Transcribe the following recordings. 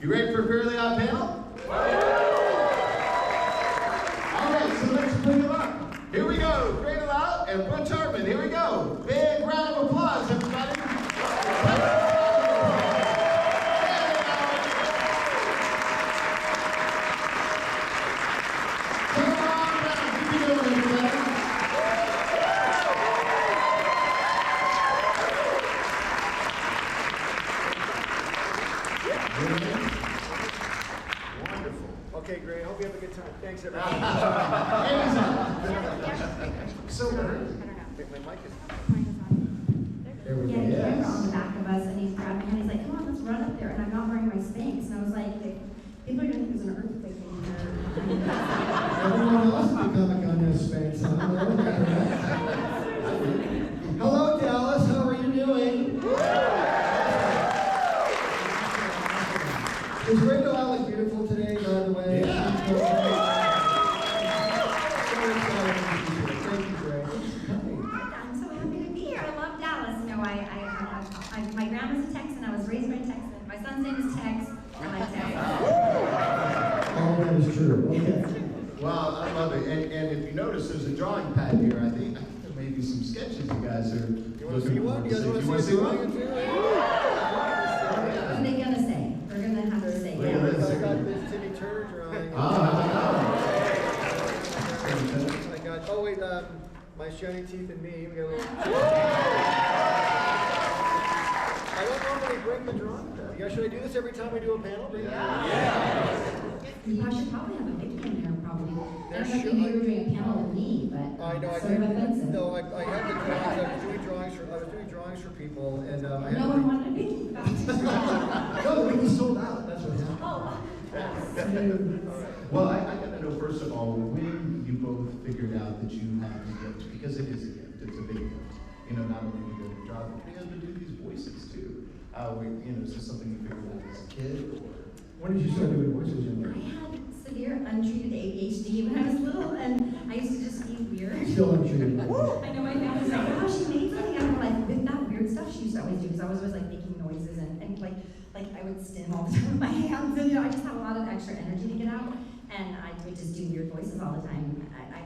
You ready for Fairly Odd Panel? All right, so let's bring them up. Here we go, Grey DeLisle and Butch Hartman. Here we go. Big round of applause, everybody. Okay, Grey. I hope you have a good time. Thanks, everybody. So, my mic is. there we go. Yeah, the camera on the back of us, and he's grabbing me, and he's like, come on, let's run up there. And I'm not wearing my Spanx. And I was like, people are going to think there's an earthquake in here. Everyone else at the Comic-Con has Spanx on. Hello, Dallas. How are you doing? Is Grey DeLisle look beautiful today, by the way? Yeah. Thank you, Grey. I'm so happy to be here. I love Dallas. You know, my grandma's a Texan. I was raised by a Texan. My son's name is Tex. I like Tex. All that is true. Okay. Well, I love it. And if you notice, there's a drawing pad here. I think there may be some sketches you guys are You want to see one? You guys want to see one? one? What are they going to say? They're going to have to say, Look at yeah. this. I got this Timmy Turner drawing. I I got, oh wait, my shiny teeth and me. We got a little. I don't normally bring the drawing pad. You guys, should I do this every time we do a panel? You should probably have a Vicky in there, probably. I don't know if sure- you were doing a panel with me, but I know. sort of offensive. No, I had the drawings. I was doing drawings for people, and I had No one wanted Vicky. No, the Vicky sold out. That's what happened. Well, I got to know, first of all, when you both figured out that you had a gift, because it is a gift, it's a big gift. You know, not only do you go to job, but you have to do these voices too. Is this something you figured out as a kid, or? When did you start doing voices, I Jim? had severe untreated ADHD when I was little, and I used to just be weird. Still untreated. I know my family's like, oh, she made something out of her life. With that weird stuff she used to always do, because I was always like making noises and like I would stim all the time with my hands, and I just had a lot of extra energy to get out, and I would just do weird voices all the time.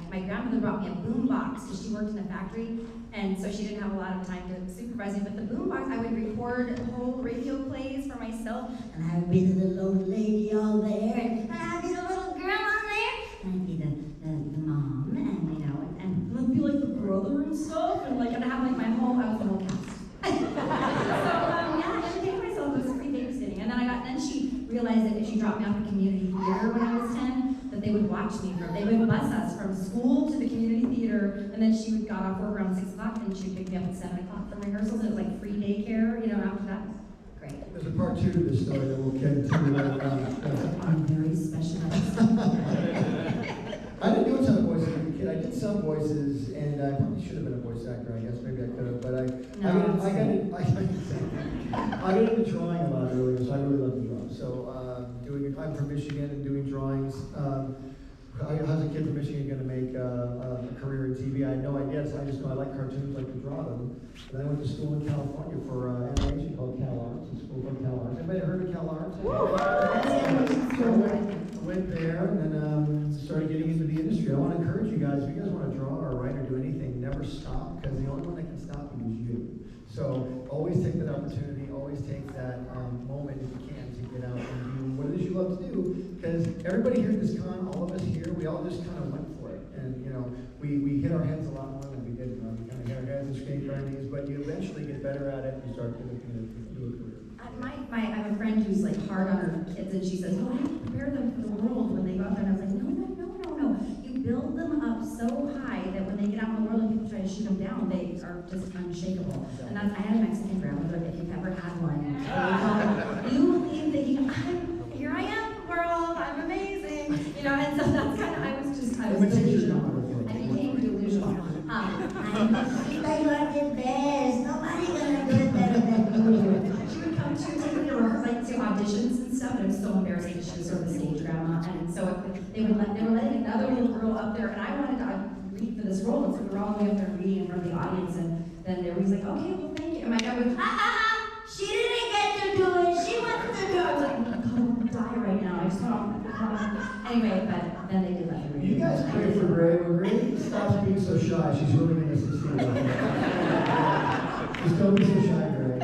My grandmother brought me a boom box because she worked in a factory, and so she didn't have a lot of time to supervise me. But the boom box, I would record whole radio plays for myself, and I would be the little old lady all there, and I'd be the little girl on there, and I'd be the mom, and and I'd be like the brother and stuff, and I'd have like my whole, I was the whole cast. So yeah, I entertained myself. It was free babysitting, and then she realized that if she dropped me off at community theater when I was 10, that they would watch me they would bus us from school to the community theater, and then she got off work around 6 o'clock, and she'd pick me up at 7 o'clock from rehearsals, and it was like free daycare, after that. Great. There's a part 2 to this story that we'll continue later on. I'm very specialized. I didn't do a ton of voices as a kid. I did some voices, and I probably should have been a voice actor, I guess. Maybe I could have, but I got into drawing a lot earlier, so I really love to draw. So I'm from Michigan and doing drawings. How's a kid from Michigan going to make a career in TV? I had no idea, so I just know I like cartoons, like to draw them. And then I went to school in California for animation called Cal Arts, a school called Cal Arts. Anybody heard of Cal Arts? I went there and then started getting into the industry. I want to encourage you guys, if you guys want to draw or write or do anything, never stop, because the only one that can stop you is you. So always take that opportunity, always take that moment if you can to get out and do what it is you love to do, because everybody here at this con, all of us here, we all just kind of went for it. And we hit our heads a lot more than we did. We kind of hit our heads and scraped our knees, but you eventually get better at it and you start to do a career. I have a friend who's like hard on her kids, and she says, "Oh, I have to prepare them for the world when they go out there." And I was like, "No. You build them up so high that when they get out in the world and people try to shoot them down, they are just unshakable." And I had a Mexican grandmother, if you've ever had one. You believe that here I am, world, I'm amazing. And so that's kind of, I was delusional. I became delusional. I love the best. Nobody gonna do it better than you. She would take me to auditions and stuff, and it was so embarrassing because she was sort of a stage grandma. And so they were letting another little girl up there, and I wanted to read for this role, and so we were all the way up there reading in front of the audience, and then everybody's like, "Okay, well, thank you." And my dad was, she didn't get to do it. She wanted to do it. I was like, "Oh, Pray for Grey. When Grey stops being so shy, she's really going to succeed. Just don't be so shy, Grey.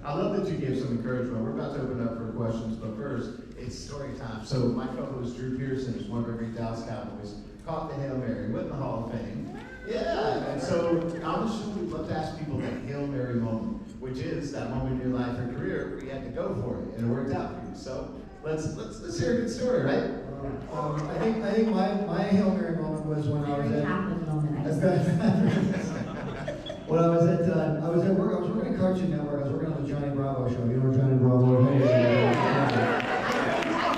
I love that you gave some encouragement. We're about to open up for questions, but first, it's story time. So my co-host Drew Pearson is one of our great Dallas Cowboys. Caught the Hail Mary, went in the Hall of Fame. Yeah, and so on the show, we'd love to ask people that Hail Mary moment, which is that moment in your life or career where you had to go for it, and it worked out for you. So let's hear a good story, right? I think my Hail Mary moment was when I was at Catholic moment, I just when I was at work. I was working at Cartoon Network. I was working on the Johnny Bravo show. You know Johnny Bravo? I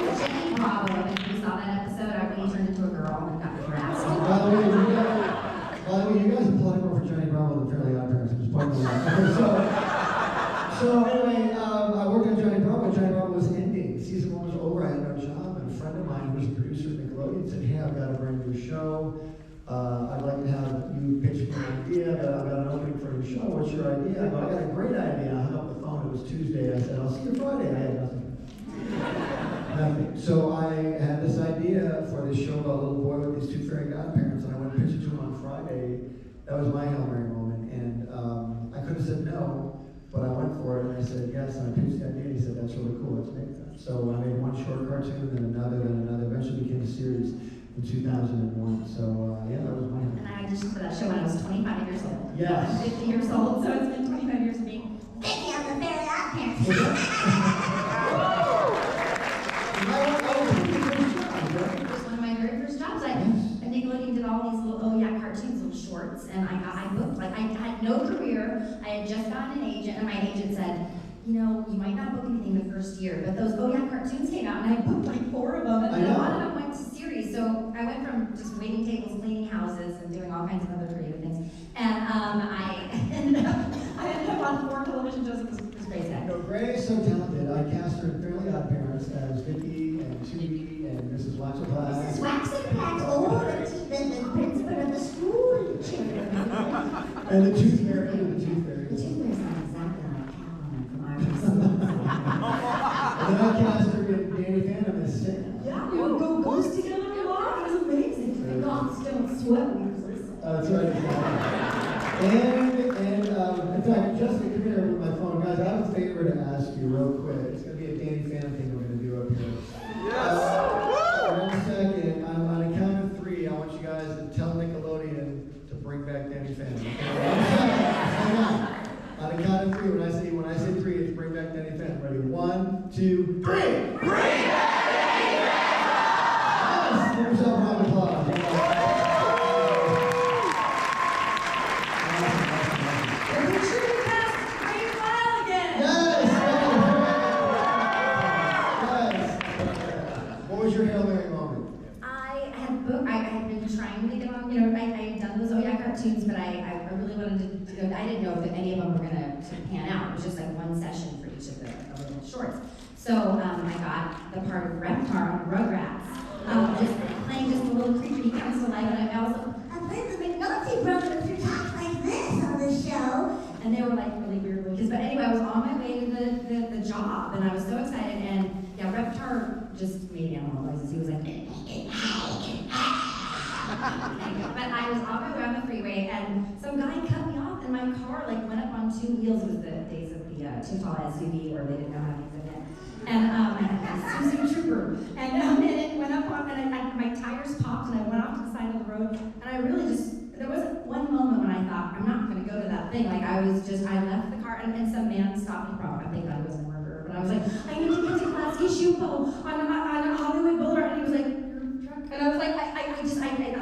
was Jenny Bravo, and if you saw that episode, I really turned into a girl and got harassed. By the way, you guys applaud more for Johnny Bravo than Fairly OddParents. It was part of the so anyway, I worked on Johnny Bravo. Johnny Bravo was ending. Season 1 was over. I had no job, and a friend of mine who was a producer at Nickelodeon said, "Hey, I've got a brand new show. I'd like to have you pitch me an idea. I've got an opening for a new show. What's your idea?" I go, "I got a great idea." I hung up the phone. It was Tuesday. I said, "I'll see you Friday." I had nothing. Nothing. So I had this idea for this show about a little boy with these 2 fairy godparents, and I went and pitched it to him on Friday. That was my Hail Mary moment, and I could have said no, but I went for it, and I said yes, and I pitched the idea, and he said, "That's really cool, let's make that." So I made one short cartoon, then another, eventually became a series in 2001. So yeah, that was my Hail And Mary. I auditioned for that show when I was 25 years old. Yes. I'm 50 years old, so it's been 25 years of being Vicky on the Fairly OddParents. It was one of my very first jobs. Nickelodeon did all these little cartoons, little shorts, and I booked. Like I had no career. I had just gotten an agent, and my agent said, "You know, you might not book anything the first year, but those cartoons came out, and I booked like 4 of them, and then a lot of them went to series." So I went from just waiting tables, cleaning houses, and doing all kinds of other creative things, and I ended up on 4 television shows. It was crazy. No, Grey is so talented. I cast her in Fairly OddParents as Vicky and Timmy and Mrs. Waxaplax. Mrs. Waxaplax, the principal of the school. And the Tooth Fairy. The Tooth Fairy sounds exactly like Catwoman from our And then I cast her in Danny Phantom as Sam. Yeah, we would go ghost together a lot. It was amazing. The gods don't sweat when you listen. That's right. And in fact, Jessica, come here with my phone. Guys, I have a favor to ask you real quick. It's going to be a Danny Phantom thing we're going to do up here. Yes! 1 second. On a count of 3, I want you guys to tell Nickelodeon to bring back Danny Phantom. Okay? 1 second. On a count of 3, when I say 3, it's bring back Danny Phantom. Ready? 1, 2, 3. Bring back Danny Phantom! Yes! Give yourself a round of applause. What was your Hail Mary moment? I had been trying to get on, I had done those cartoons, but I really wanted to, I didn't know if any of them were going to pan out. It was just like 1 session for each of the little shorts. So I got the part of Reptar on Rugrats, just playing just a little creature. He comes to life, and I was like, "I played the McNulty brothers who talk like this on the show." And they were like really weird looking. But anyway, I was on my way to the job, and I was so excited. And yeah, Reptar just made animal noises. He was like, but I was on my way on the freeway, and some guy cut me off, and my car like went up on 2 wheels. It was the days of the too tall SUV, where they didn't know how to use it yet. And Susan Trooper, and it went up on, and my tires popped, and I went off to the side of the road, and I really just. There was one moment when I thought, I'm not going to go to that thing. Like, I left the car, and some man stopped me. Probably, I think I was a murderer, but I was like, "I need to get to Klasky Shupo on Hollywood Boulevard." And he was like, "Your truck?" And I was like, I'll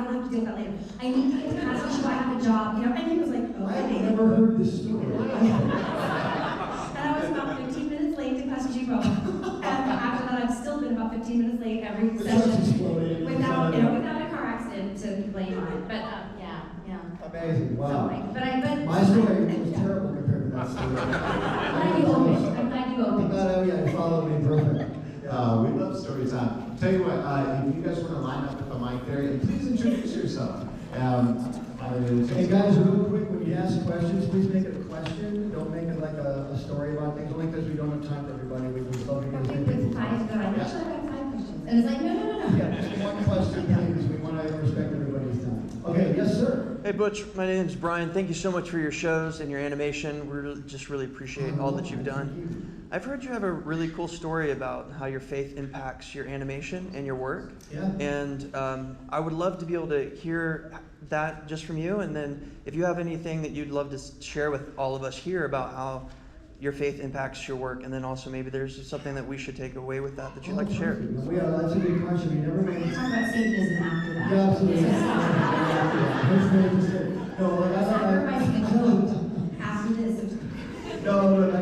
have to deal with that later. I need to get to Klasky Shupo, I have a job, and he was like, "Oh, I have never heard this story. And I was about 15 minutes late to Klasky Shupo. And after that, I've still been about 15 minutes late every session without a car accident to blame on. But yeah. Amazing, wow. So, My story was terrible compared to that story. I'm glad you opened. I'm glad you followed me perfect. We love story time. Tell you what, if you guys want to line up with the mic there, and please introduce yourself. Hey guys, real quick, when you ask questions, please make it a question. Don't make it like a story about things, only because we don't have time for everybody. We just love you guys. With 5, but I actually got 5 questions. And it's like, no. Yeah, just 1 question, please. We want to Hey Butch, my name's Brian. Thank you so much for your shows and your animation. We just really appreciate all that you've done. I've heard you have a really cool story about how your faith impacts your animation and your work. Yeah. And I would love to be able to hear that just from you. And then if you have anything that you'd love to share with all of us here about how your faith impacts your work, and then also maybe there's something that we should take away with that you'd like to share. That's a good question. We never made. We talk about Satanism after that. Yeah, absolutely. Sacrificing after this. No, but I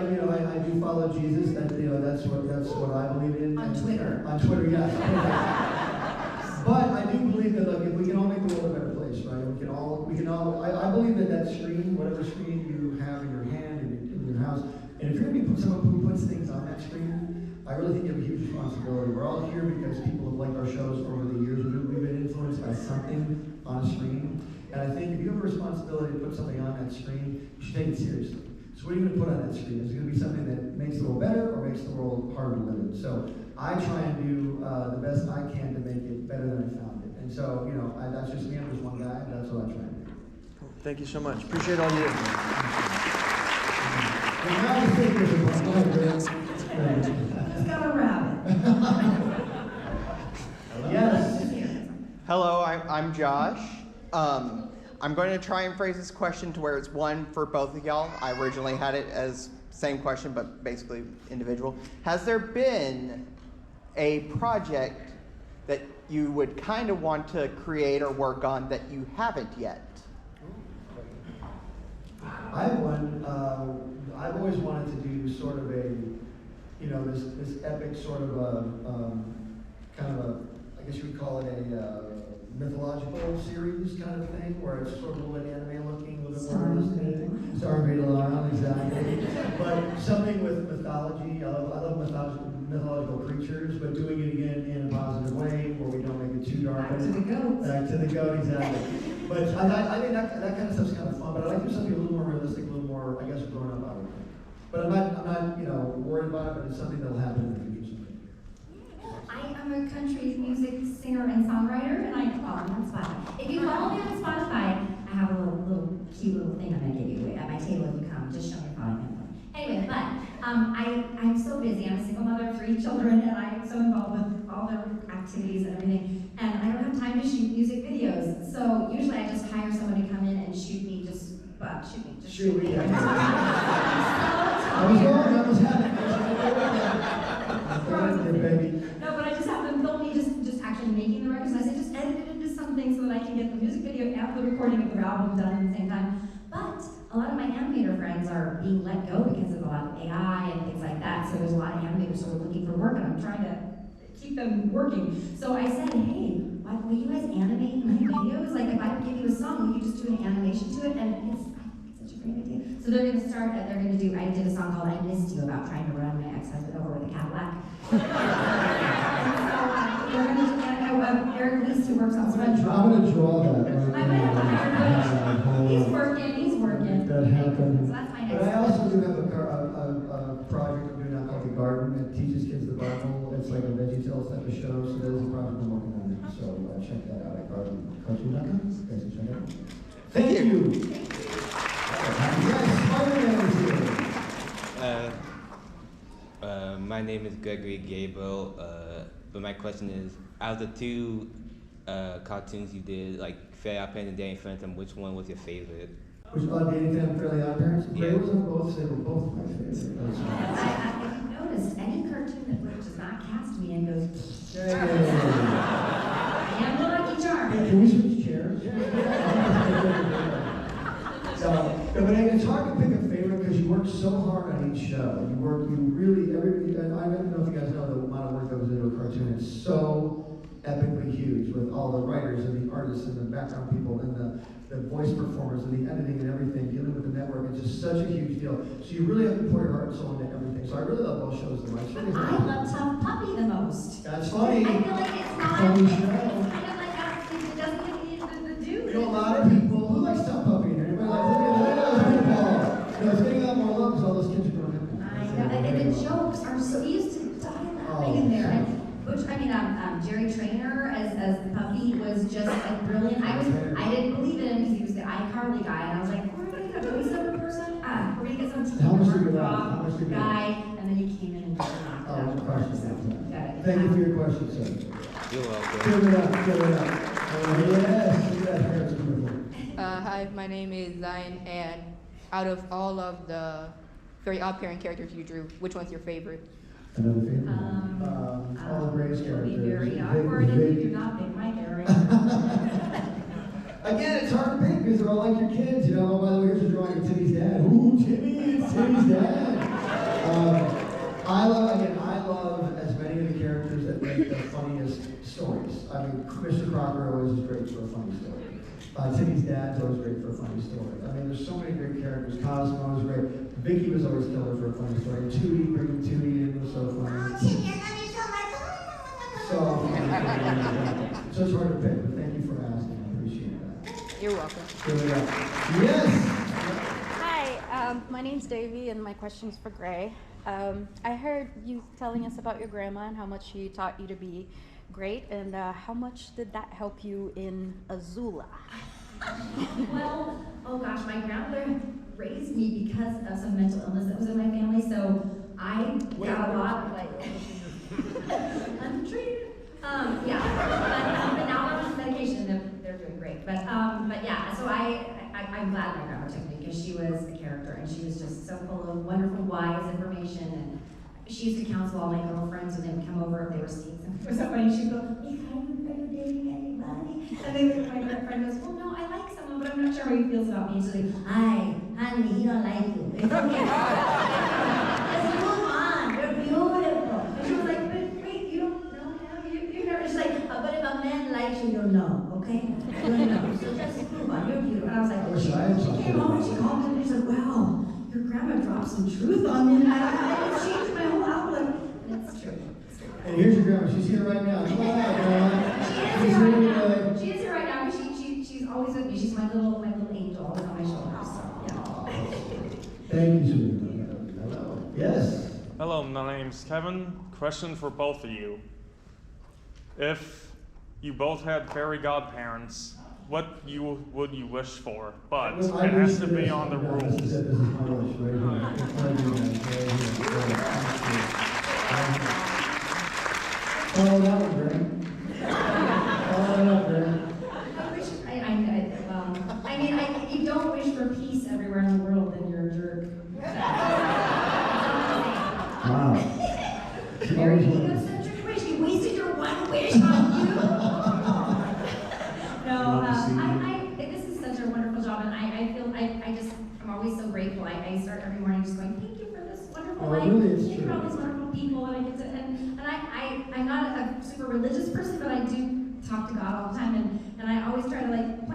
do follow Jesus. That's what I believe in. On Twitter. On Twitter, yeah. But I do believe that if we can all make the world a better place, right? We can all. I believe that screen, whatever screen you have in your hand in your house, and if you're going to be someone who puts things on that screen, I really think you have a huge responsibility. We're all here because people have liked our shows over the years. We've been influenced by something on a screen. And I think if you have a responsibility to put something on that screen, you should take it seriously. So what are you going to put on that screen? Is it going to be something that makes the world better or makes the world harder to live in? So I try and do the best I can to make it better than I found it. And so, that's just me. I'm just one guy. That's what I try and do. Cool. Thank you so much. Appreciate all you do. Just got a rabbit. Yes. Hello, I'm Josh. I'm going to try and phrase this question to where it's one for both of y'all. I originally had it as same question, but basically individual. Has there been a project that you would kind of want to create or work on that you haven't yet? I have one. I've always wanted to do sort of a, this epic sort of I guess you would call it a mythological series kind of thing, where it's sort of a little bit anime looking, a little bit more realistic. Starring Grey DeLisle, exactly. But something with mythology. I love mythological creatures, but doing it again in a positive way, where we don't make it too dark. Back to the goat. Back to the goat, exactly. But I think that kind of stuff's kind of fun. But I like to do something a little more realistic, a little more, I guess, grown up. I would think. But I'm not, worried about it. But it's something that'll happen in the future. I am a country music singer and songwriter, and I'm on Spotify. If you follow me on Spotify, I have a little cute little thing I'm gonna give you at my table if you come. Just show me following me. Anyway, but I'm so busy. I'm a single mother of 3 children, and I am so involved with all their activities and everything. And I don't have time to shoot music videos. So usually I just hire someone to come in and shoot me. Shoot me. I was wrong. I was happy. No, but I just have them film me just actually making the records. And I say just edit it into something so that I can get the music video and the recording of the album done at the same time. But a lot of my animator friends are being let go because of a lot of AI and things like that. So there's a lot of animators who are looking for work, and I'm trying to keep them working. So I said, hey, will you guys animate my videos? Like if I give you a song, will you just do an animation to it? And I think it's such a great idea. So they're going to start, I did a song called I Missed You about trying to run my ex-husband over with a Cadillac. So they're going to do that. Eric Least, who works on SpongeBob. I'm going to draw that. I might have to hire Butch. He's working. That happened. So that's my next But I step. also do have a project I'm doing now called The Garden that teaches kids the Bible. It's like a VeggieTales type of show, so there's a project I'm working on now. So check that out at cartoon.com. You guys can check it out. Thank you. Yes, Spider-Man is here. My name is Gregory Gabriel, but my question is, out of the 2 cartoons you did, like Fairly OddParents and Danny Phantom, which one was your favorite? Which Danny Phantom, Fairly OddParents? Yeah. They were both my favorites. If you've noticed, any cartoon that Butch does not cast me in goes, Yeah. I am the lucky charm. Hey, can we switch chairs? So, but it's hard to pick a favorite because you work so hard on each show. You really, I don't know if you guys know the amount of work that goes into a cartoon. It's so epically huge with all the writers and the artists and the background people and the voice performers and the editing and everything, dealing with the network. It's just such a huge deal. So you really have to pour your heart and soul into everything. So I really love both shows the most. I love Tough Puppy the most. That's funny. I feel like it's not, Funny it's show. kind of like it doesn't get the do. You know, a lot of people, who likes Tough Puppy? Anybody it's getting a lot more love because all those kids are growing up. I know, and the jokes are so, we used to die laughing in there. And Jerry Traynor as Puffy was just like brilliant. I didn't believe in him because he was the iCarly guy, and I was like, we're gonna get a voiceover person. We're gonna get some rock guy, and then he came in and did it. Thank you for your question, sir. You're welcome. Give it up, give it up. Yes, look at that hair, it's beautiful. Hi, my name is Zion, and out of all of the Fairly OddParent characters you drew, which one's your favorite? Another favorite? All the Grey's It'll characters. be very awkward if you do not pick my character. Again, it's hard to pick because they're all like your kids, you know. Oh, by the way, here's a drawing of Timmy's dad. Ooh, Timmy, it's Timmy's dad. I love as many of the characters that make the funniest stories. I mean, Mr. Crocker always is great for a funny story. Timmy's dad's always great for a funny story. I mean, there's so many great characters. Cosmo was great. Vicky was always killer for a funny story. Tootie, bringing Tootie in was so funny. Oh, Timmy, I love you so much. So funny. So it's hard to pick, but thank you for asking. I appreciate that. You're welcome. Yes! Hi, my name's Davy, and my question's for Grey. I heard you telling us about your grandma and how much she taught you to be great, and how much did that help you in Azula? Well, oh gosh, my grandmother raised me because of some mental illness that was in my family, so I got a lot of like untreated. But now I'm on medication. They're doing great. But yeah. So I'm glad my grandma took me because she was a character and she was just so full of wonderful, wise information. And she used to counsel all my girlfriends when they would come over if they were seeing something. It was so funny. She'd go, "Mika, are you dating anybody?" And then my girlfriend goes, "Well, no, I like someone, but I'm not sure how he feels about me." She's like, "Hi, honey, he don't like you. It's okay. Just move on. You're beautiful." And she was like, "But wait, you don't know him? You never." She's like, "But if a man likes you, you'll know, okay? You'll know. So just move on. You're beautiful." And I was like, she came home and she called me and she said, "Wow, your grandma dropped some truth on me, and it changed my whole outlook." And it's true. And here's your grandma. She's here right now. Come on out, Grandma. She is here right now. She's always with me. She's my little angel, always on my shoulders. So, yeah. Thank you, sweetie. Hello. Yes. Hello, my name's Kevin. Question for both of you. If you both had fairy godparents, what would you wish for? But it has to be on the rules. This is my wish right here. Follow that one, Greg. Follow that up, Greg. If you don't wish for peace everywhere in the world, then you're a jerk. Wow. Very egocentric wish. You wasted your one wish on you. No, this is such a wonderful job, and I feel I'm always so grateful. I start every morning just going, thank you for this wonderful life. Really, it's thank you true. for all these wonderful people that I get to, and I'm not a super religious person, but I do talk to God all the time, and I always try to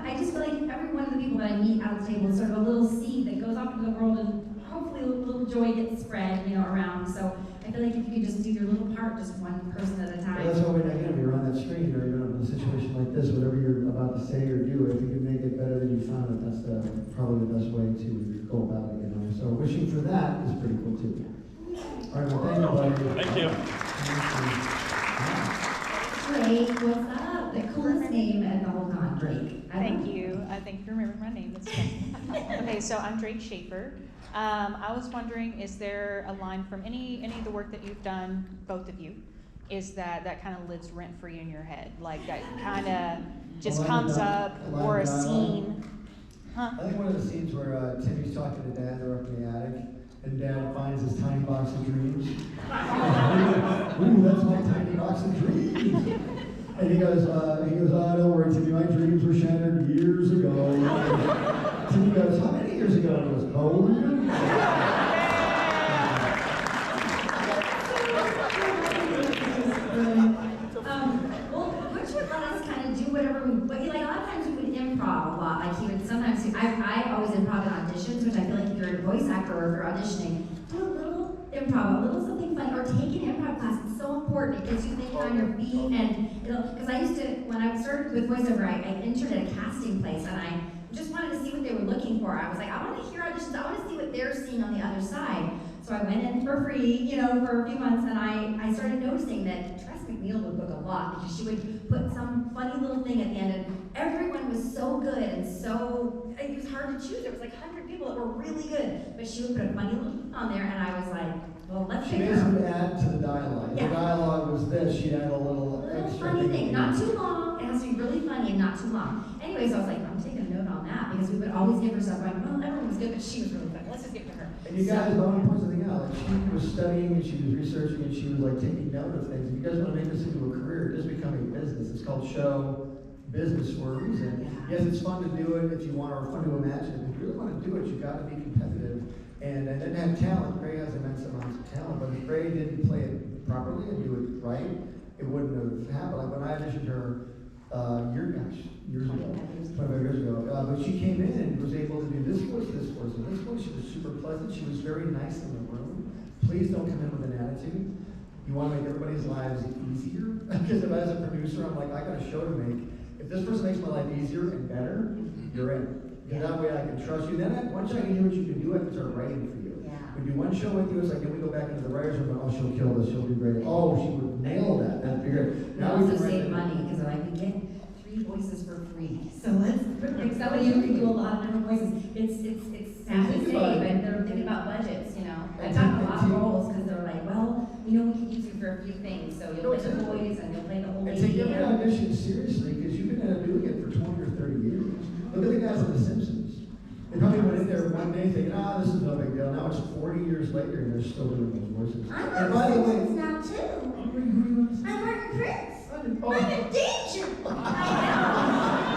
I just feel like every one of the people that I meet at the table is sort of a little seed that goes off into the world, and hopefully a little joy gets spread, around. So I feel like if you could just do your little part, just one person at a time. Well, that's why when you're on that screen or you're in a situation like this, whatever you're about to say or do, if you can make it better than you found it, that's probably the best way to go about it. So wishing for that is pretty cool too. All right, well, thank you, buddy. Thank you. Drake, what's up? The coolest name in the whole con, Drake. Thank you. Thank you for remembering my name. That's fun. Okay, so I'm Drake Schaefer. I was wondering, is there a line from any of the work that you've done, both of you, is that kind of lives rent free in your head, like that kind of just comes up, or a scene? Huh? I think one of the scenes where Timmy's talking to Dad, they're up in the attic, and Dad finds his tiny box of dreams. Ooh, that's my tiny box of dreams. And he goes, "Oh, don't worry, Timmy, my dreams were shattered years ago." Timmy goes, "How many years ago?" And he goes, "Oh, Well, Butch would let us kind of do whatever but a lot of times we would improv a lot. I always improv in auditions, which I feel like if you're a voice actor or if you're auditioning, do a little improv, a little something fun, or take an improv class. It's so important. It gets you thinking on your feet, and because I used to, when I started with voiceover, I interned at a casting place, and I just wanted to see what they were looking for. I was like, I want to hear auditions. I want to see what they're seeing on the other side. So I went in for free, for a few months, and I started noticing that Tress McNeil would lot because she would put some funny little thing at the end, and everyone was so good and so, it was hard to choose. There was like 100 people that were really good, but she would put a funny little thing on there, and I was like, well, let's She pick basically her. add to the dialogue. Yeah. The dialogue was this, she'd add a A little little extra funny thing, not in. too long. It has to be really funny and not too long. Anyways, I was like, I'm taking a note on that because we would always give her stuff. Like, well, everyone was good, but she was really funny. Let's just give it to her. And you guys don't point something out. Like she was studying and she was researching and she was like taking note of things. If you guys want to make this into a career, it does become a business. It's called show business for a reason. Yes, it's fun to do it if you want, or fun to imagine it. If you really want to do it, you've got to be competitive. And then have talent. Gray has immense amounts of talent, but if Gray didn't play it properly and do it right, it wouldn't have happened. Like when I auditioned her years ago, 25 years ago, but she came in and was able to do this voice, and this voice. She was super pleasant. She was very nice in the room. Please don't come in with an attitude. You want to make everybody's lives easier? Because if as a producer, I'm like, I got a show to make. If this person makes my life easier and better, you're in. Because that way I can trust you. Then once I can hear what you can do, I can start writing for you. We do one show with you, it's like, then we go back into the writer's room, oh, she'll kill this, she'll do great. Oh, she would nail that, that'd be great. Now we also save money because they're like, we get 3 voices for free. So let's pick somebody who can do a lot of different voices. It's sad to say, but they're thinking about budgets, you know. I've gotten a lot of roles because they're like, well, you know, we can use you for a few things. So you'll play the boys and you'll play the old And lady. take every audition seriously, because you've been doing it for 20 or 30 years. Look at the guys on The Simpsons. They probably went in there one day thinking, this is no big deal. Now it's 40 years later and they're still doing those voices. I'm And by the way, now too. I'm Martin Prince. Oh. I'm in danger. I know.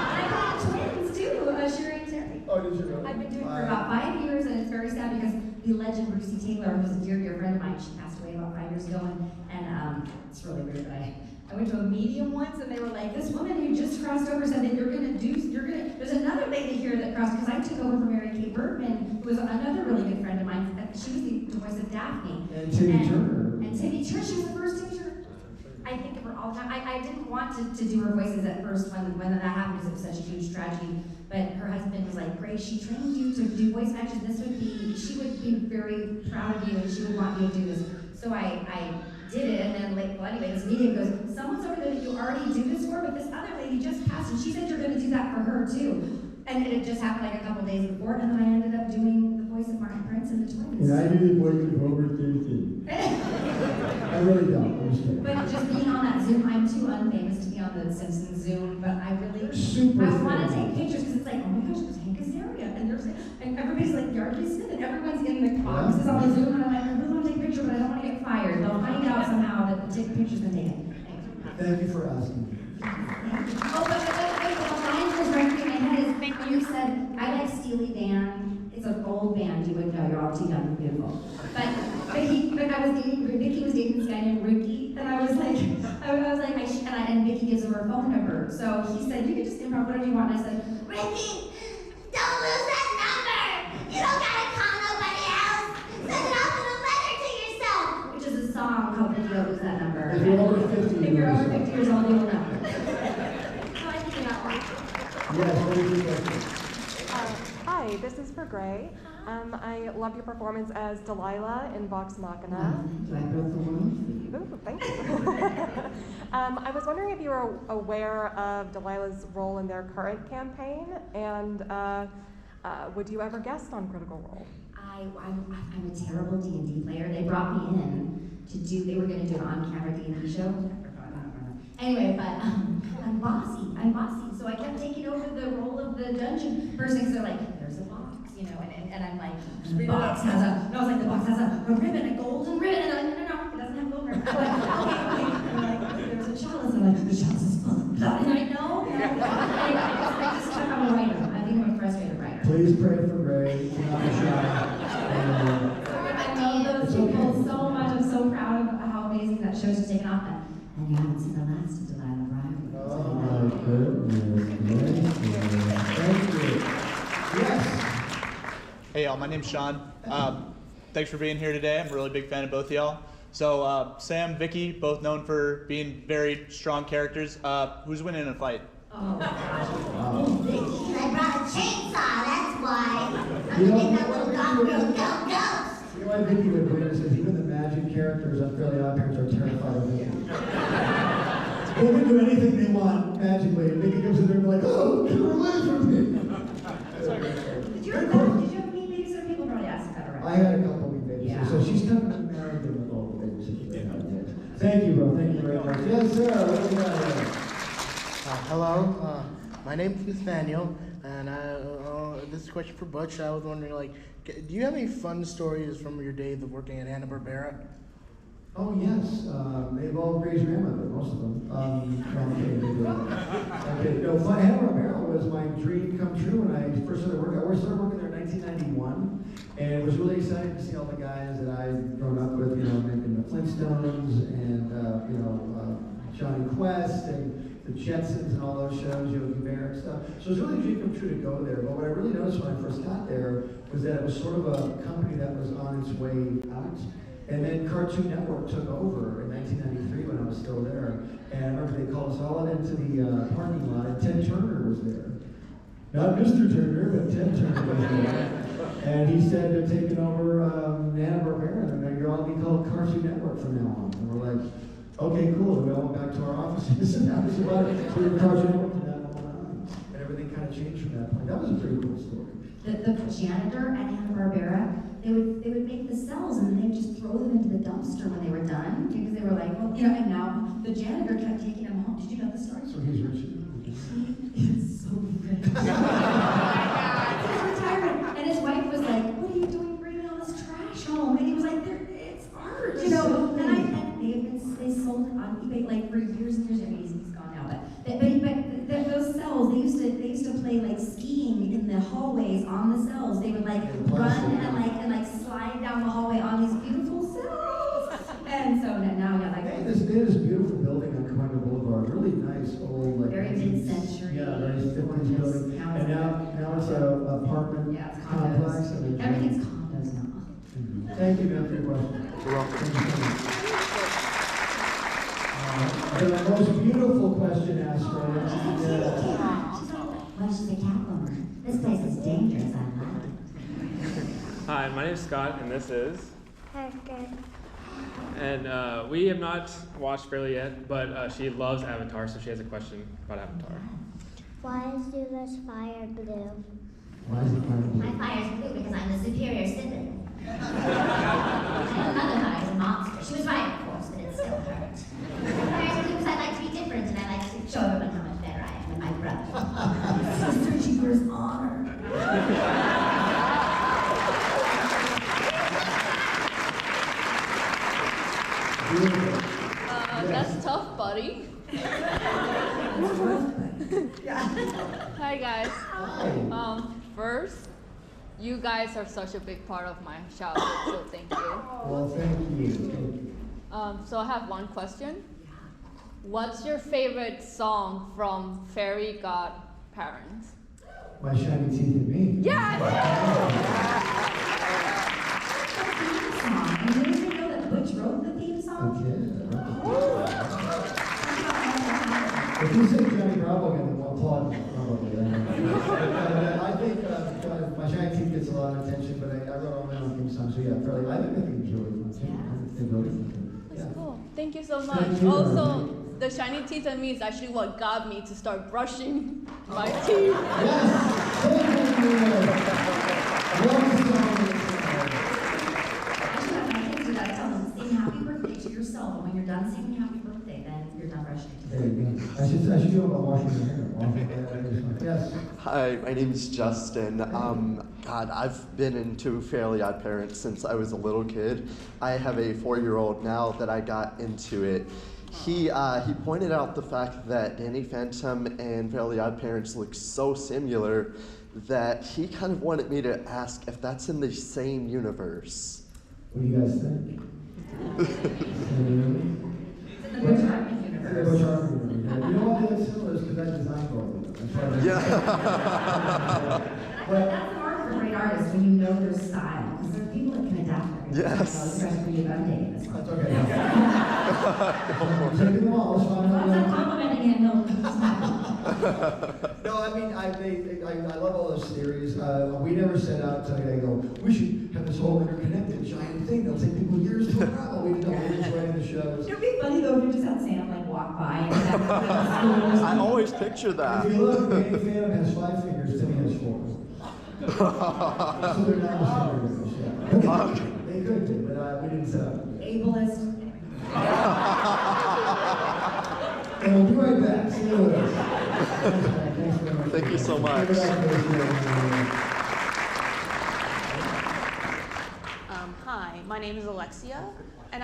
I got twins too, Sherry and Terry. Oh, did you really? I've been doing it for about 5 years, and it's very sad because the legend Brucey Taylor, who's a dear, dear friend of mine, she passed away about 5 years ago, and it's really weird, but I went to a medium once, and they were like, this woman who just crossed over said that there's another lady here that crossed, because I took over for Mary Kay Bergman, who was another really good friend of mine. She was the voice of Daphne. And Timmy Turner. And Timmy Turner, she was the first Timmy Turner. I think of her all the time. I didn't want to do her voices at first when that happened because it was such a huge tragedy. But her husband was like, Grace, she trained you to do voice actions. She would be very proud of you and she would want you to do this. So I did it, and then anyway, this medium goes, someone's over there that you already do this for, but this other lady just passed and she said you're gonna do that for her too. And it just happened like a couple days before, and then I ended up doing the voice of Martin Prince and the twins. And I do the voice of Homer Simpson. I really don't. I'm just kidding. But just being on that Zoom, I'm too unfamous to be on the Simpsons Zoom, but I really, Super I want to famous. take pictures because it's like, oh my gosh, there's Hank Azaria, and everybody's like Yardley Smith, and everyone's in the boxes on the Zoom, and I'm like, I really want to take a picture, but I don't want to get fired. They'll find out somehow that the picture's been taken. Thank you for asking. Oh, but the line that was right through my head is when you said, I like Steely Dan. It's an old band, you would know, you're all too young and beautiful. But Vicky was dating this guy named Ricky, and I was like, and Vicky gives him her phone number. So he said, you can just improv whatever you want. And I said, Ricky, don't lose that number. You don't gotta call nobody else. Send it off in a letter to yourself. Which is a song called If You Don't Lose That Number. If you're over 50, If you're over 50 years old, you will know. So I think you got one. Yes, what is your question? Hi, this is for Gray. I love your performance as Delilah in Vox Machina. I broke the world. Ooh, thank you. I was wondering if you were aware of Delilah's role in their current campaign, and would you ever guest on Critical Role? I'm a terrible D&D player. They brought me in they were going to do an on-camera D&D show. Anyway, but I'm bossy. So I kept taking over the role of the dungeon person because they're like, there's a box, you know, and I'm like, the box has a ribbon, a golden ribbon, and I'm like, no, it doesn't have a golden ribbon. I'm like, okay. And they're like, there's a chalice, and I'm like, the chalice is full of blood. And I know. I'm a writer. I think I'm a frustrated writer. Please pray for Gray. You're not shy. I love those people so much. I'm so proud of how amazing that show's just taken off. And you haven't seen the last of Delilah Bryan. Oh my goodness. Thank you. Yes. Hey y'all, my name's Sean. Thanks for being here today. I'm a really big fan of both of y'all. So Sam, Vicky, both known for being very strong characters. Who's winning in a fight? Oh, gosh. Wow. Vicky, I brought a chainsaw, that's why. I'm You gonna know, make that little dog go. You know why Vicky would win is because even the magic characters on Fairly OddParents are terrified of Vicky. They can do anything they want magically. And Vicky comes in there and like, oh, get her away from me. Did you have mean babysitter? People probably asked that already. I had a couple of babysitters, Yeah. so she's kind of married with all the babysitters. Thank you, bro. Thank you very much. Yes, sir. What do you got here? Hello, my name is Nathaniel, and this is a question for Butch. I was wondering, like, do you have any fun stories from your days of working at Hanna-Barbera? Oh, yes. They involve Gray's grandmother, most of them. No, I'm kidding. Okay, no, Hanna-Barbera was my dream come true when I first started working. I started working there in 1991, and it was really exciting to see all the guys that I'd grown up with, making the Flintstones and, Johnny Quest and the Jetsons and all those shows, Yogi Bear and stuff. So it was really a dream come true to go there. But what I really noticed when I first got there was that it was sort of a company that was on its way out. And then Cartoon Network took over in 1993 when I was still there. And I remember they called us all into the parking lot, and Ted Turner was there. Not Mr. Turner, but Ted Turner was there. And he said they're taking over Hanna-Barbera, and you're all going to be called Cartoon Network from now on. And we're like, okay, cool. And we all went back to our offices, and that was about it. So we were Cartoon Network from that moment on. And everything kind of changed from that point. That was a pretty cool story. The janitor at Hanna-Barbera, they would make the cells and they'd just throw them into the dumpster when they were done because they were like, well, and now the janitor kept taking them home. Did you know the story? So he's rich. He's so rich. Oh he's retired, and his wife was like, what are you doing bringing all this trash home? And he was like, it's art, And they sold it on eBay like for years and years. I mean, he's gone now, but those cells, they used to play like skiing in the hallways on the cells. They would like run and like slide down the hallway on these beautiful cells. And so now, yeah, like This beautiful building on Coinga Boulevard, really nice old, like very mid-century. Yeah, nice 50s building. And now it's an apartment complex. Everything's condos now. Thank you, man, for your question. You're welcome. The most beautiful question asked right now. Well, she's a cat lover. This place is dangerous, I love it. Hi, my name is Scott, and this is. Hi, good. And we have not watched Fairly yet, but she loves Avatar, so she has a question about Avatar. Why is Zula's fire blue? Why is it fire blue? My fire's blue because I'm the superior citizen. Another fire is a monster. She was right, of course, but it still hurt. Fire's blue because I like to be different and I like to show everyone how much better I am than my brother. Sister Jeeper's honor. That's tough, buddy. Hi guys. First, you guys are such a big part of my childhood, so thank you. Well, thank you. So I have one question. What's your favorite song from Fairy Godparents? My Shiny Teeth and Me. Yes! And did you know that Butch wrote the theme song? If you say Johnny Bravo again, then we'll applaud probably. I think My Shiny Teeth gets a lot of attention, but I wrote all my own theme songs, so yeah, probably. I think it's really fun too. I think really fun. That's cool. Thank you so much. Thank you. Also, the shiny teeth on me is actually what got me to start brushing my teeth. Sing happy birthday to yourself, and when you're done singing happy birthday, then you're done brushing your There teeth. you go. I should do it about washing your hair. Yes. Hi, my name is Justin. God, I've been into Fairly OddParents since I was a little kid. I have a 4-year-old now that I got into it. He pointed out the fact that Danny Phantom and Fairly OddParents look so similar that he kind of wanted me to ask if that's in the same universe. What do you guys think? It's in the Butch Hartman universe. Butch Hartman universe. You know why they look similar is because I designed all of them. That's That's hard for great artists when you know their style, because there are people that can adapt their Yes. especially when you've undated this one. That's okay. Take them all. I'm complimenting him. No, I mean, I love all those theories. We never set out to go, we should have this whole interconnected giant thing that'll take people years to unravel. We just write the shows. It would be funny though if you just had Sam like walk by and have I always picture that. If you look, Danny Phantom has 5 fingers, Timmy has 4. So they're not the fingers, yeah. They could be, but we didn't set up. Ableist. And we'll be right back. See you later. Thank you so much. Hi, my name is Alexia, and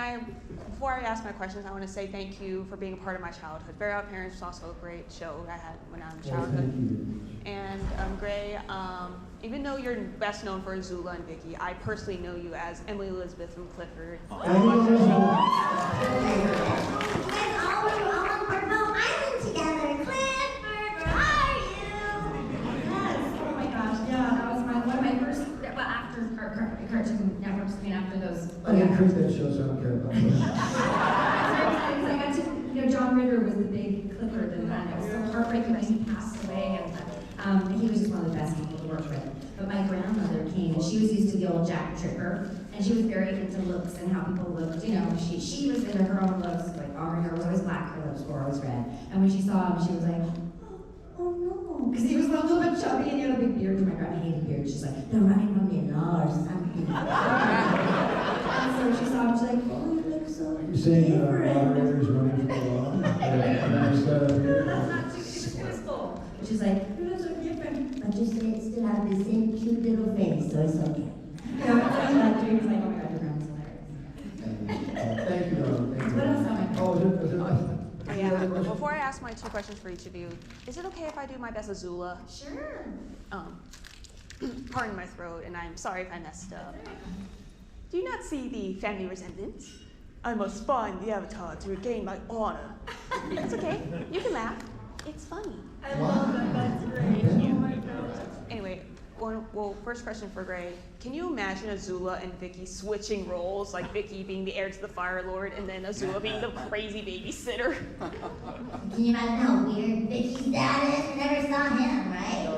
before I ask my questions, I want to say thank you for being a part of my childhood. Fairly OddParents was also a great show I had when I was in childhood. And Grey, even though you're best known for Azula and Vicky, I personally know you as Emily Elizabeth from Clifford. Cartoon networks, after those. I didn't create that show, so I don't care about it. I got to, John Ritter was the big Clifford, and it was so heartbreaking when he passed away, and he was just one of the best people to work with. But my grandmother came, and she was used to the old Jack Tripper, and she was very into looks and how people looked. She was into her own looks, like her hair was always black, her lips were always red. And when she saw him, she was like, oh no, because he was a little bit chubby and he had a big beard. My grandma hated beard. She's like, they're running from the law or something. And so she saw him, she's like, oh, you look so You're saying moderators running for the law? That's not too successful. She's like, you look so different. But you still have the same cute little face, so it's okay. He was like, oh my God, your grandma's hilarious. Thank you, What else am I? Yeah, before I ask my 2 questions for each of you, is it okay if I do my best Azula? Sure. Pardon my throat, and I'm sorry if I messed up. Do you not see the family resemblance? I must find the avatar to regain my honor. It's okay. You can laugh. It's funny. I love that. That's great. Oh my God. Anyway, first question for Grey. Can you imagine Azula and Vicky switching roles, like Vicky being the heir to the Fire Lord, and then Azula being the crazy babysitter? Can you imagine how weird Vicky's dad is? Never saw him, right?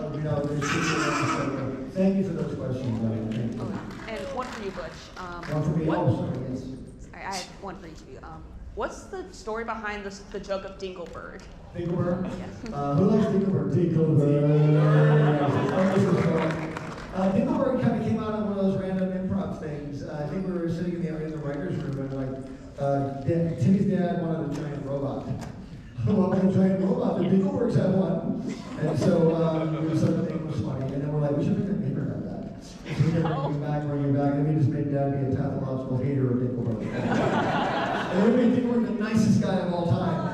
Thank you for those questions. And one for you, Butch. One for me also, yes. Sorry, I have one for each of you. What's the story behind the joke of Dingleberg? Dingleberg? Yeah. Who likes Dingleberg? Dingleberg kind of came out of one of those random improv things. I think we were sitting in the writer's room and Timmy's dad wanted a giant robot. Well, a giant robot, the Dinglebergs have one. And so we decided it was funny. And then we're like, we should make a paper about that. So we kept bringing it back, and we just made Dad be a pathological hater of Dingleberg. And then we made Dingleberg the nicest guy of all time.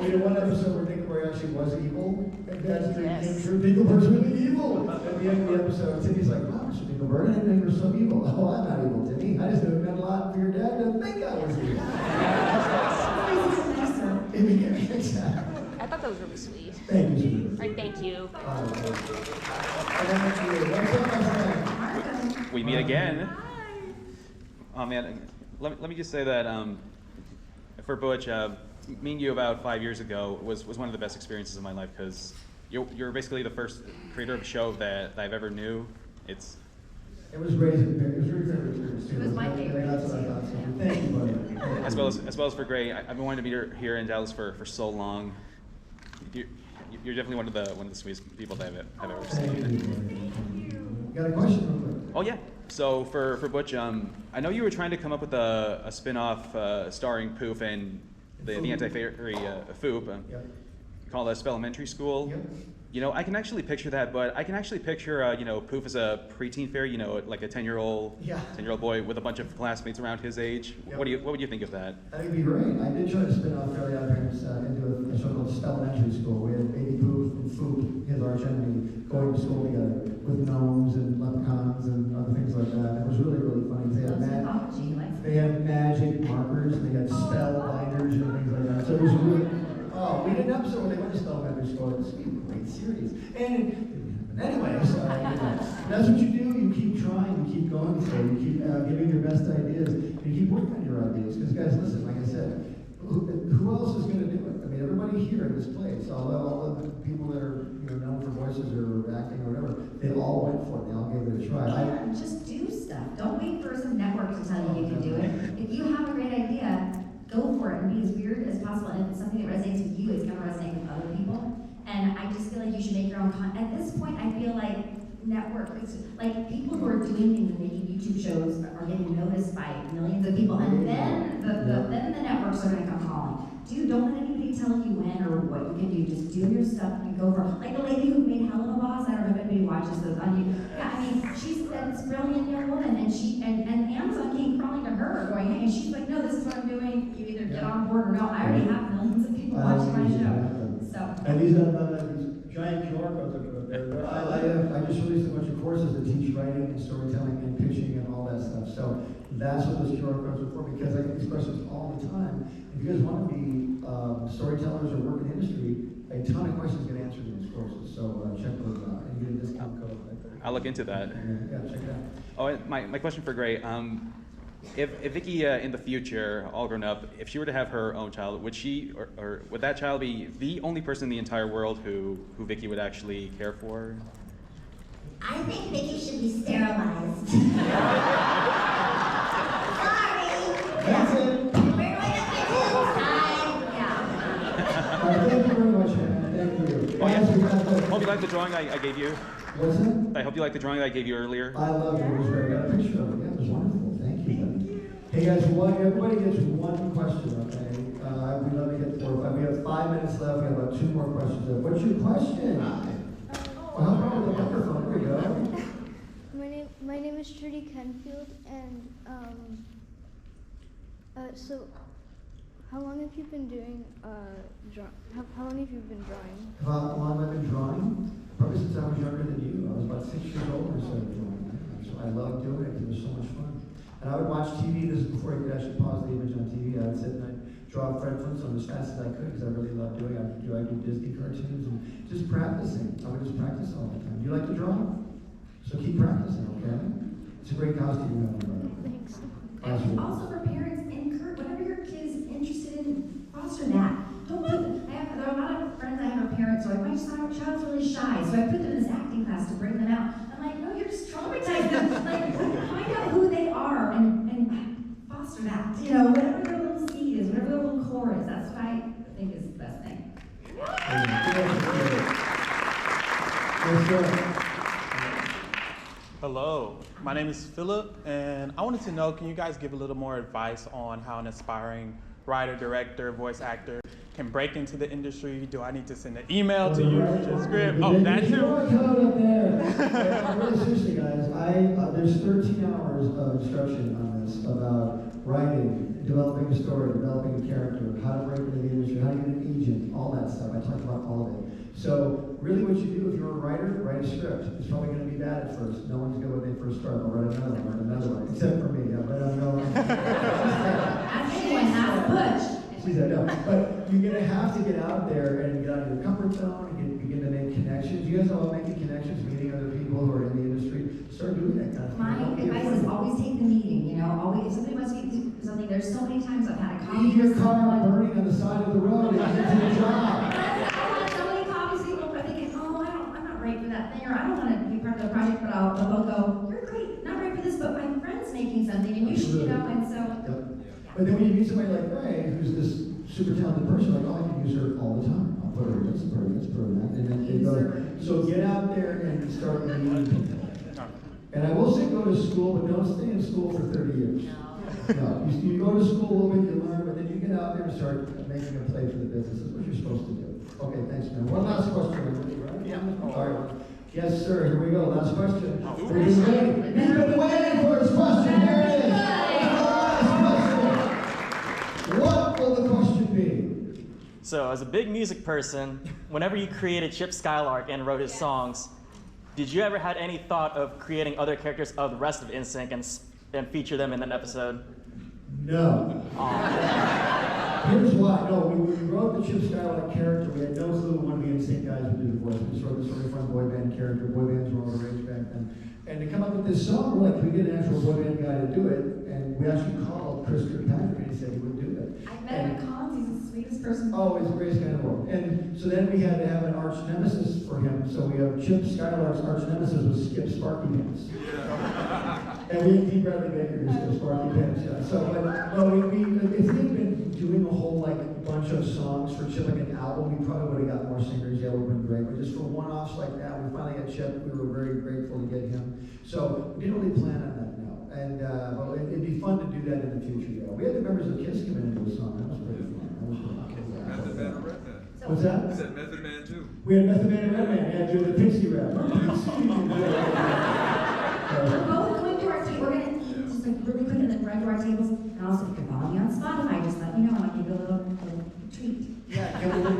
We did one episode where Dingleberg actually was evil, and Dad's dream came true. Dingleberg's really evil. At the end of the episode, Timmy's like, wow, Mr. Dingleberg, I didn't think you were so evil. Oh, I'm not evil, Timmy. I just knew it meant a lot for your dad to think I was evil. I thought that was really sweet. Thank you. All right, thank you. We meet again. Oh man, let me just say that for Butch, meeting you about 5 years ago was one of the best experiences of my life because you're basically the first creator of a show that I've ever knew. It was really favorite experience too. It was my favorite. That's what I thought. So thank you, buddy. As well as for Grey, I've been wanting to meet her here in Dallas for so long. You're definitely one of the sweetest people that I've ever seen. You got a question real quick? Oh yeah. So for Butch, I know you were trying to come up with a spin-off starring Poof and the anti-fairy Foop called Spellementary School. Yep. You know, I can actually picture that, but I can actually picture Poof as a preteen fairy, like a 10-year-old boy with a bunch of classmates around his age. Yep. What would you think of that? I think it'd be great. I did try to spin off Fairly OddParents into a show called Spellementary School. We had baby Poof and Foop, his arch enemy, going to school together with gnomes and leprechauns and other things like that. It was really, really funny. They had magic markers, and they had spell binders and things like that. So it was really, we did an episode where they went to Spellementary School. It was a great series. And anyway, so that's what you do. You keep trying, you keep going for it, you keep giving your best ideas, and you keep working on your ideas. Because guys, listen, like I said, who else is going to do it? I mean, everybody here in this place, all the people that are known for voices or acting or whatever, they all went for it. They all gave it a try. Yeah, just do stuff. Don't wait for some network to tell you can do it. If you have a great idea, go for it and be as weird as possible. And if it's something that resonates with you, it's going their own content. At this point, I feel like like people who are doing things and making YouTube shows are getting noticed by millions of people, and then the networks are gonna come calling. Dude, don't let anybody tell you when or what you can do. Just do your stuff and go for it. Like the lady who made Hell of a Boss, I don't know if anybody watches those on YouTube. Yeah, I mean, she's this brilliant young woman, and Amazon came crawling to her going, hey, and she's like, no, this is what I'm doing. You either get on board or no. I already have millions of people watching my show. So. And these giant QR codes up there. I just released a bunch of courses that teach writing and storytelling and pitching and all that stuff. So that's what those QR codes are for, because I get these questions all the time. If you guys want to be storytellers or work in industry, a ton of questions get answered in those courses. So check those out and get a discount code. I'll look into that. Yeah, check it out. Oh, and my question for Grey. If Vicky in the future, all grown up, if she were to have her own child, would she or would that child be the only person in the entire world who Vicky would actually care for? I think Vicky should be sterilized. That's it. Thank you very much, man. Thank you. Oh, yeah. Hope you like the drawing I gave you. What's that? I hope you like the drawing that I gave you earlier. I love it. It was great. I got a picture of it. Yeah, it was wonderful. Thank you. Hey guys, everybody gets one question, okay? We'd love to get 4 or 5. We have 5 minutes left. We have about 2 more questions left. What's your question? Well, how about with the microphone? There we go. My name is Trudy Kenfield, and so how long have you been doing how long have you been drawing? How long have I been drawing? Probably since I was younger than you. I was about 6 years old when I started drawing. So I loved doing it. It was so much fun. And I would watch TV. This is before you could actually pause the image on TV. I'd sit and I'd draw Fred Flintstone as fast as I could because I really loved doing it. I do Disney cartoons and just practicing. I would just practice all the time. You like to draw? So keep practicing, okay? It's a great costume you have on. Thanks. And also for parents, encourage whatever your kid is interested in, foster that. Don't put them. There are a lot of friends I have are parents who are like, my child's really shy, so I put them in this acting class to bring them out. I'm like, no, you're just traumatizing them. Like, find out who they are and foster that. You know, whatever their little seed is, whatever their little core is, that's what I think is the best thing. Hello, my name is Philip, and I wanted to know, can you guys give a little more advice on how an aspiring writer, director, voice actor can break into the industry? Do I need to send an email to you for the script? Oh, that too? Really seriously, guys, there's 13 hours of instruction on this about writing, developing a story, developing a character, how to break into the industry, how to get an agent, all that stuff. I talked about all of it. So really what you do if you're a writer, write a script. It's probably going to be bad at first. No one's good when they first start. I'll write another one, except for me. I'll write another one. She said no. But you're going to have to get out there and get out of your comfort zone and begin to make connections. You guys know about making connections, meeting other people who are in the industry. Start doing that kind of thing. My advice is always take the meeting, you know, always, if somebody wants to do something, there's so many times I've had a coffee. Leave your car burning on the side of the road and get to the job. For that thing, or I don't want to be part of the project, but they'll go, you're great, not right for this, but my friend's making something, and you should, you know, and so. But then when you meet somebody like Ray, who's this super talented person, like, oh, I can use her all the time. I'll put her in this, put her in this, put her in that, and then it goes. So get out there and start meeting people. And I will say go to school, but don't stay in school for 30 years. No, you go to school a little bit, you learn, but then you get out there and start making a play for the business. That's what you're supposed to do. Okay, thanks, man. One last question. Yeah. All right. Yes, sir. Here we go. Last question. We've been waiting for his question. Here it is. Last question. What will the question be? So, as a big music person, whenever you created Chip Skylark and wrote his songs, did you ever had any thought of creating other characters of the rest of NSYNC and feature them in an episode? No. Here's why. No, when we wrote the Chip Skylark character, we had no clue one of the NSYNC guys would do the voice. We just wrote this really fun boy band character. Boy bands were all the rage back then. And to come up with this song, we're like, we get an actual boy band guy to do it. And we actually called Chris Kirkpatrick and he said he would do it. I met him at cons. He's the sweetest person. Oh, he's the greatest guy in the world. And so then we had to have an arch nemesis for him. So we have Chip Skylark's arch nemesis was Skip Sparky Pants. And we had Bradley Baker who Skip Sparky Pants. Yeah. So, but no, if he had been doing a whole like bunch of songs for Chip, like an album, we probably would have got more singers. Yeah, it would have been great. But just for one-offs like that, we finally got Chip. We were very grateful to get him. So we didn't really plan on that, no. And but it'd be fun to do that in the future. Yeah, we had the members of Kiss come in and do a song. That was pretty fun. That was pretty cool. Method Man and Redman. What's that? I said Method Man too. We had Method Man and Redman. Yeah, doing the Pixie rap. We're both going to our table. We're gonna eat just like really quick and then run to our tables. And also, if you're following me on Spotify, just let me know and I'll give you a little treat. Yeah,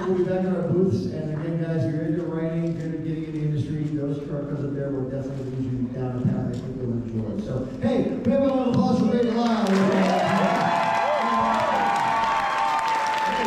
we'll be back in our booths. And again, guys, if you're into writing, if you're into getting in the industry, those struggles up there will definitely lead you down a path I think you'll enjoy. So, hey, we have a little applause for Grey DeLisle.